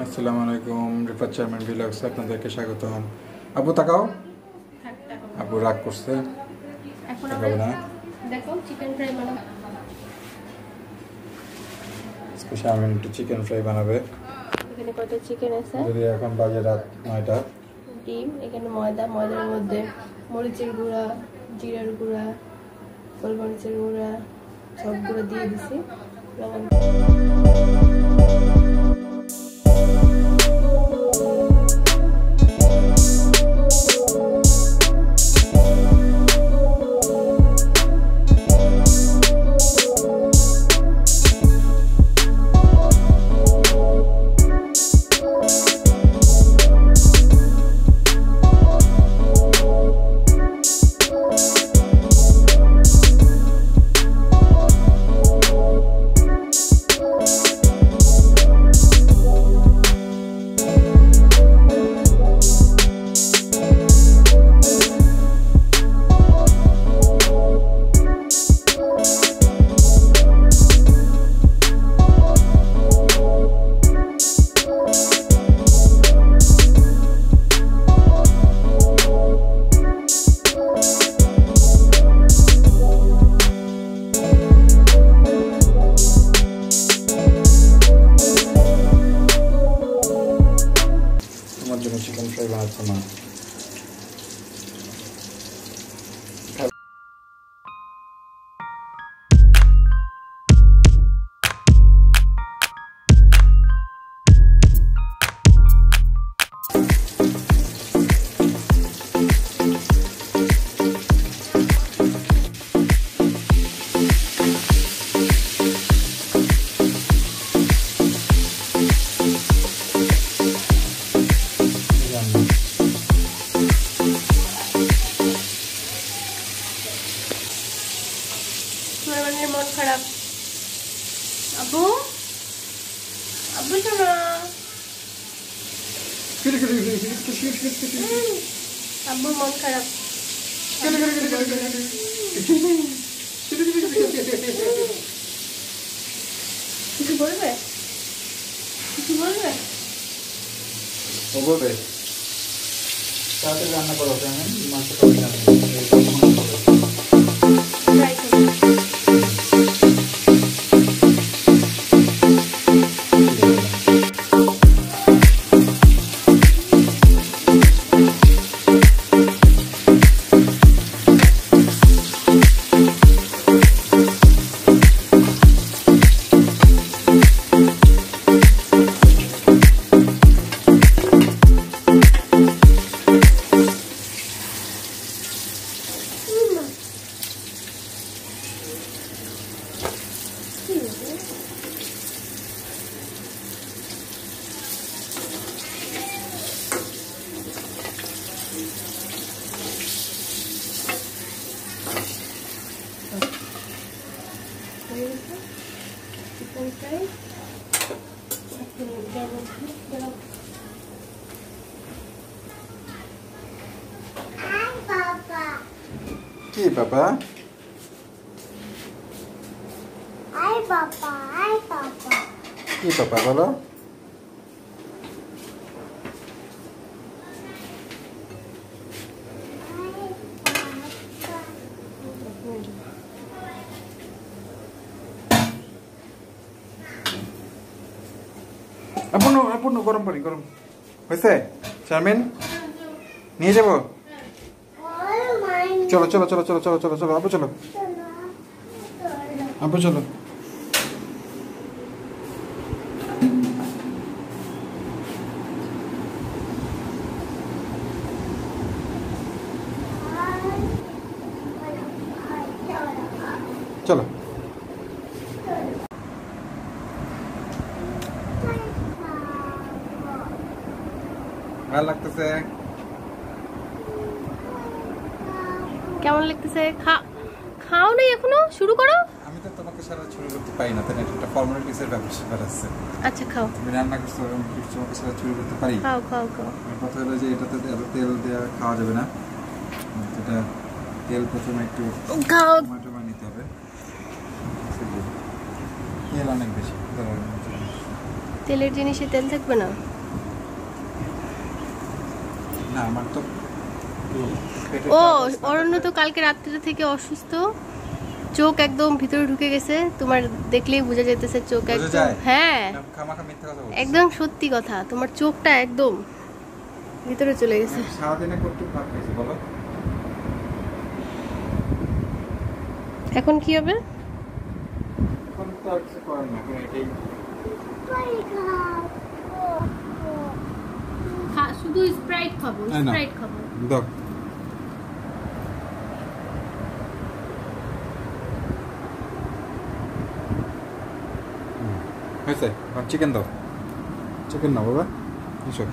আসসালামু আলাইকুম, রিফাত চেয়ারম্যান ভিলগস আপনাদেরকে স্বাগতম। আবু তাকাও, আবু রাগ করছে। এখন আমরা দেখো চিকেন ফ্রাই বানাবো। স্পেশাল একটু চিকেন ফ্রাই বানাবে। এখানে কয়টা চিকেন আছে, যদি এখন বাজে রাত 9টা। ডিম, এখানে ময়দার মধ্যে মরিচের গুঁড়া, জিরার গুঁড়া, গোলমরিচের গুঁড়া সবগুলো দিয়ে দিছি, লবণ। চিকেন ফ্রাই বানাচ্ছে মা। মন খারাপ আব্বু, আব্বু শোনা, আব্বুর মন খারাপ। কিছু বলবে, কিছু বলবে? ও বলবে তাড়াতাড়ি রান্না করো, কেমন মাংসটা চিকেন ফ্রাই কি পাপা? কি পাপা বলো? আপন গরম পানি গরম হয়েছে। চেয়ারম্যান নিয়ে যাবো, চলো চলো চলো চলো চলো চলো চলো আপু চলো, আপু চলো। চলো ভালো লাগতেছে? কেমন লাগতেছে? খাও নাই এখনো, শুরু করো। আমি তো তোমাকে সারা শুরু করতে পারি না, তাই একটা ফর্মালিটিসের ব্যাপার আছে। আচ্ছা খাও, তুমি রান্না করছো, আমি তোমাকে সারা শুরু করতে পারি? খাও খাও খাও। কথা হলো যে এটাতে এত তেল দেওয়া খাওয়া যাবে না, এটা তেল প্রথমে একটু খাও, টমেটো বানিয়ে নিতে হবে। তেল অনেক বেশি। তেলের জিনিসে তেল থাকবে না? না আমার তো ও অরণ্য তো কালকে রাত্রে থেকে অসুস্থ, চোখ একদম ভিতরে ঢুকে গেছে, তোমার দেখলেই বোঝা যাইতেছে চোখ বোঝা একদম। যায়? হ্যাঁ খামাখা মিথ্যা কথা বলছিস। একদম সত্যি কথা, তোমার চোখটা একদম ভিতরে চলে গেছে। সারাদিনে কতটুকু ভাত খাইছি বলো? এখন কি হবে? এখন তো আর কিছু করার না, এখন এটাই শুধু স্প্রাইট খাবো, এই নাও। স্প্রাইট খাবো। দাও। হয়েছে, চিকেন দাও, চিকেন নাও বাবা, এসো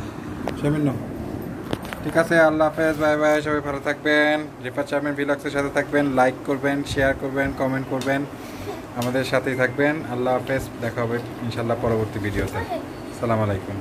শামিন নাও। ঠিক আছে, আল্লাহ হাফেজ, বাই বাই, সবাই ভালো থাকবেন, রিফাত শামিন ভিলগসের সাথে থাকবেন, লাইক করবেন, শেয়ার করবেন, কমেন্ট করবেন, আমাদের সাথেই থাকবেন। আল্লাহ হাফেজ, দেখা হবে ইনশাল্লাহ পরবর্তী ভিডিওতে। আসসালামু আলাইকুম।